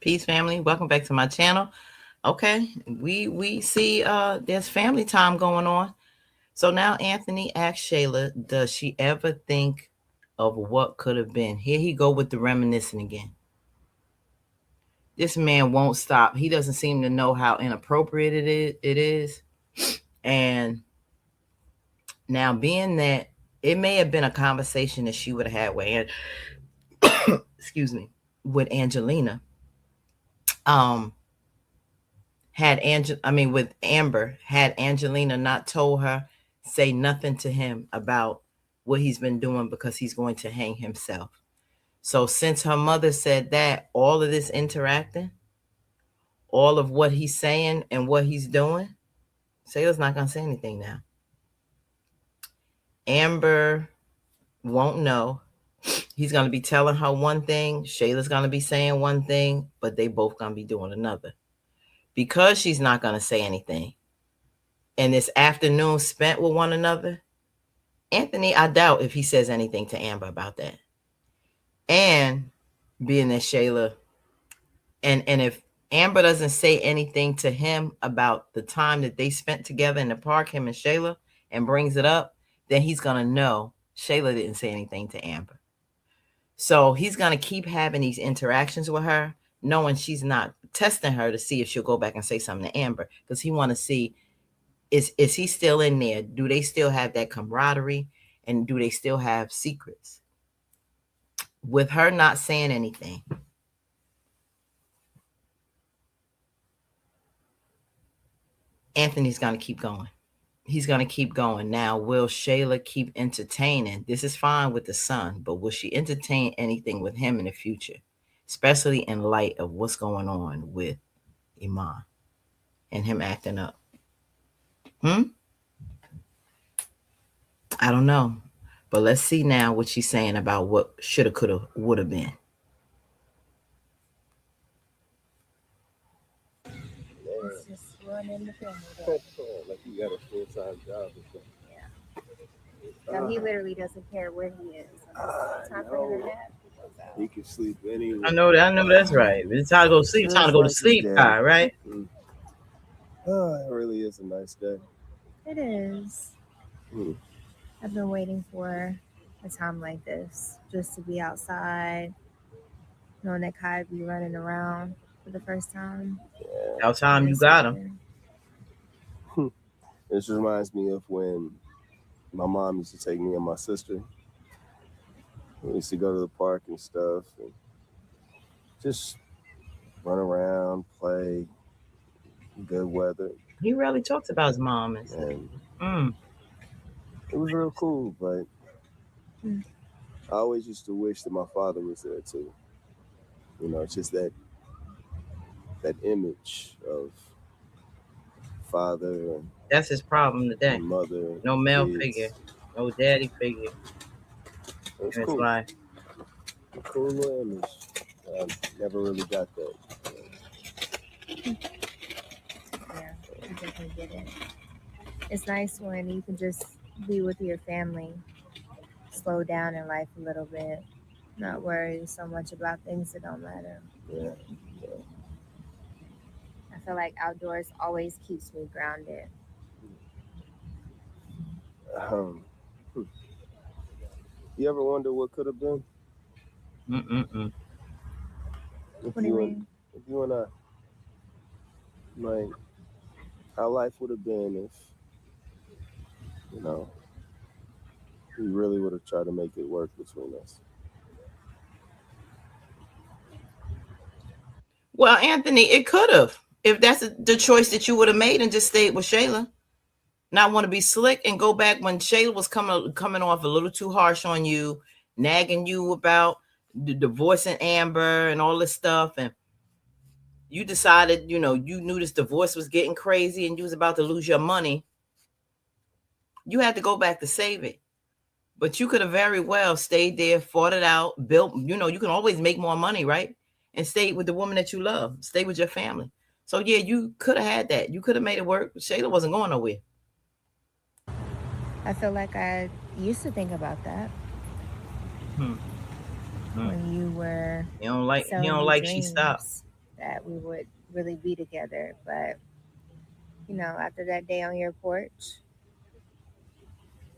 Peace, family. Welcome back to my channel. Okay, we see there's family time going on. So now Anthony asked Shayla, does she ever think of what could have been? Here he go with the reminiscing again. This man won't stop. He doesn't seem to know how inappropriate it is. And now being that it may have been a conversation that she would have had with excuse me, with Angelina. Um with Amber, had Angelina not told her, say nothing to him about what he's been doing because he's going to hang himself. So since her mother said that, all of this interacting, all of what he's saying and what he's doing, Shayla's not gonna say anything now. Amber won't know. He's gonna be telling her one thing, Shayla's gonna be saying one thing, but they both gonna be doing another. Because she's not gonna say anything, and this afternoon spent with one another, Anthony, I doubt if he says anything to Amber about that. And being that Shayla, and if Amber doesn't say anything to him about the time that they spent together in the park, him and Shayla, and brings it up, then he's gonna know Shayla didn't say anything to Amber. So he's gonna keep having these interactions with her, knowing she's not testing her to see if she'll go back and say something to Amber, because he want to see, is he still in there? Do they still have that camaraderie? And do they still have secrets? With her not saying anything, Anthony's going to keep going. He's going to keep going. Now, will Shayla keep entertaining? This is fine with the son, but will she entertain anything with him in the future? Especially in light of what's going on with Iman and him acting up. I don't know. But let's see now what she's saying about what shoulda, coulda, woulda been. It's just running the family. Like you got a full-time job or something. Yeah. No, he literally doesn't care where he is. It's time for him to nap. He can sleep anywhere. I know that. I know that's right. It's time to go to sleep. Time to go to sleep, guy. Right? It really is a nice day. It is. I've been waiting for a time like this, just to be outside, knowing that Kai be running around for the first time. Yeah. How time you got him? This reminds me of when my mom used to take me and my sister. We used to go to the park and stuff, and just run around, play, good weather. He really talks about his mom and stuff. It was real cool, but I always used to wish that my father was there too. You know, it's just that image of father and that's his problem today. Mother, no male figure, no daddy figure. It's cool. Life. A cool little image. I never really got that. Yeah, I definitely get it. It's nice when you can just be with your family, slow down in life a little bit, not worry so much about things that don't matter. Yeah. I feel like outdoors always keeps me grounded. You ever wonder what could have been? What do you mean? If you and I, like, how life would have been if, you know, we really would have tried to make it work between us. Well, Anthony, it could have. If that's the choice that you would have made and just stayed with Shayla. Not want to be slick and go back when Shayla was coming off a little too harsh on you, nagging you about the divorcing Amber and all this stuff. And you decided, you knew this divorce was getting crazy and you was about to lose your money. You had to go back to save it. But you could have very well stayed there, fought it out, built, you can always make more money, right? And stayed with the woman that you love, stay with your family. So yeah, you could have had that. You could have made it work. Shayla wasn't going nowhere. I feel like I used to think about that. When you were you don't like she stopped. that we would really be together. But after that day on your porch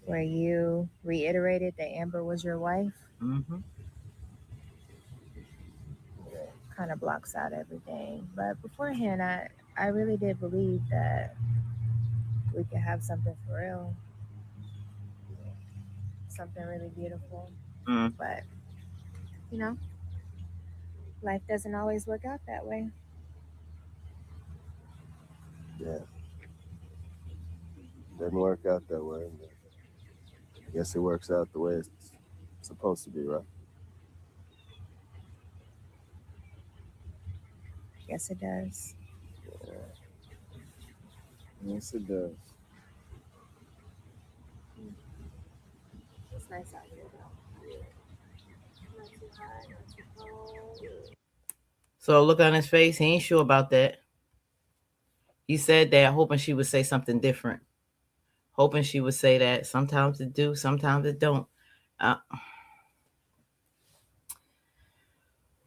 where you reiterated that Amber was your wife, Mm-hmm. kind of blocks out everything. But beforehand, I really did believe that we could have something for real, something really beautiful. Mm. But you know, life doesn't always work out that way. Yeah, doesn't work out that way. But I guess it works out the way it's supposed to be, right? Yes, it does. Yes, it does. It's nice out here though. Not too hot, not too cold. So look on his face. He ain't sure about that. He said that, hoping she would say something different. Hoping she would say that sometimes it do, sometimes it don't. Uh,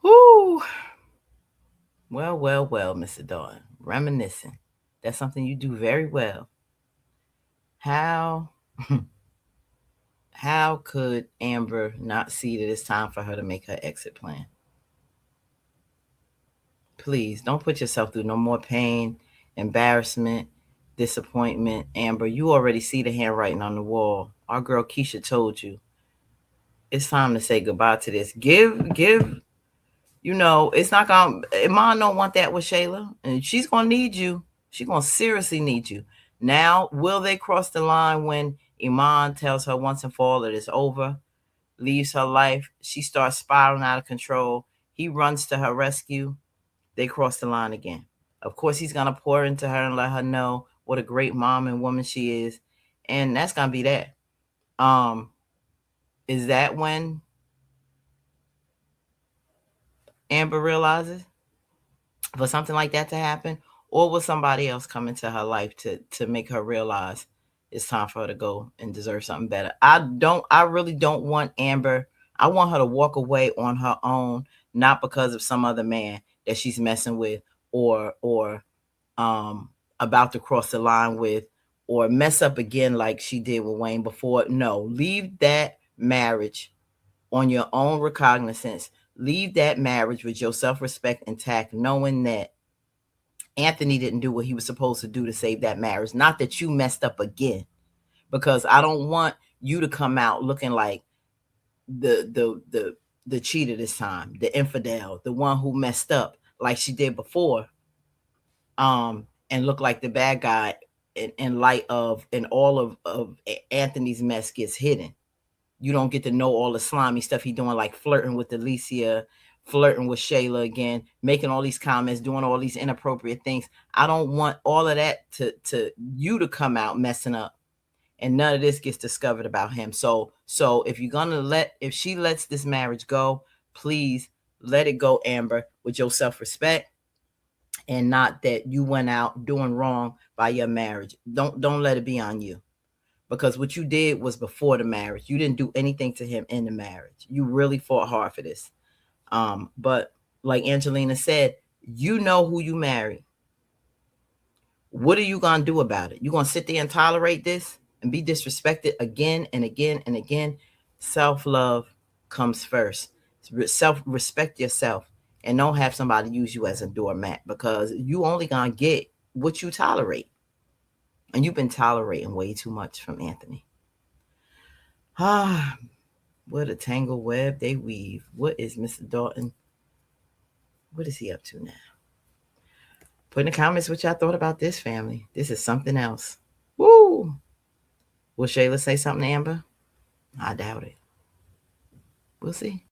whoo. Well, well, well, Mr. Dawn. Reminiscing. That's something you do very well. How how could Amber not see that it's time for her to make her exit plan? Please don't put yourself through no more pain, embarrassment, disappointment. Amber, you already see the handwriting on the wall. Our girl Keisha told you it's time to say goodbye to this. Give. It's not gonna. Iman don't want that with Shayla, and she's gonna need you. She's gonna seriously need you. Now, will they cross the line when Iman tells her once and for all that it's over, leaves her life? She starts spiraling out of control. He runs to her rescue. They cross the line again. Of course, he's gonna pour into her and let her know what a great mom and woman she is, and that's gonna be that. Um, is that when Amber realizes for something like that to happen, or will somebody else come into her life to make her realize it's time for her to go and deserve something better? I really don't want Amber. I want her to walk away on her own, not because of some other man that she's messing with, or um about to cross the line with, or mess up again like she did with Wayne before. No, leave that marriage on your own recognizance. Leave that marriage with your self-respect intact, knowing that Anthony didn't do what he was supposed to do to save that marriage. Not that you messed up again, because I don't want you to come out looking like the cheater this time, the infidel, the one who messed up like she did before, and look like the bad guy in light of, and all of Anthony's mess gets hidden. You don't get to know all the slimy stuff he doing, like flirting with Alicia, flirting with Shayla again, making all these comments, doing all these inappropriate things. I don't want all of that to you to come out messing up, and none of this gets discovered about him. So if you're gonna if she lets this marriage go, please let it go, Amber, with your self-respect, and not that you went out doing wrong by your marriage. Don't let it be on you, because what you did was before the marriage. You didn't do anything to him in the marriage. You really fought hard for this. But like Angelina said, you know who you married. What are you gonna do about it? You gonna sit there and tolerate this and be disrespected again and again and again? Self love comes first. Self respect yourself, and don't have somebody use you as a doormat, because you only gonna get what you tolerate, and you've been tolerating way too much from Anthony. Ah, what a tangled web they weave. What is Mr. Dalton? What is he up to now? Put in the comments what y'all thought about this family. This is something else. Woo! Will Shayla say something to Amber? I doubt it. We'll see.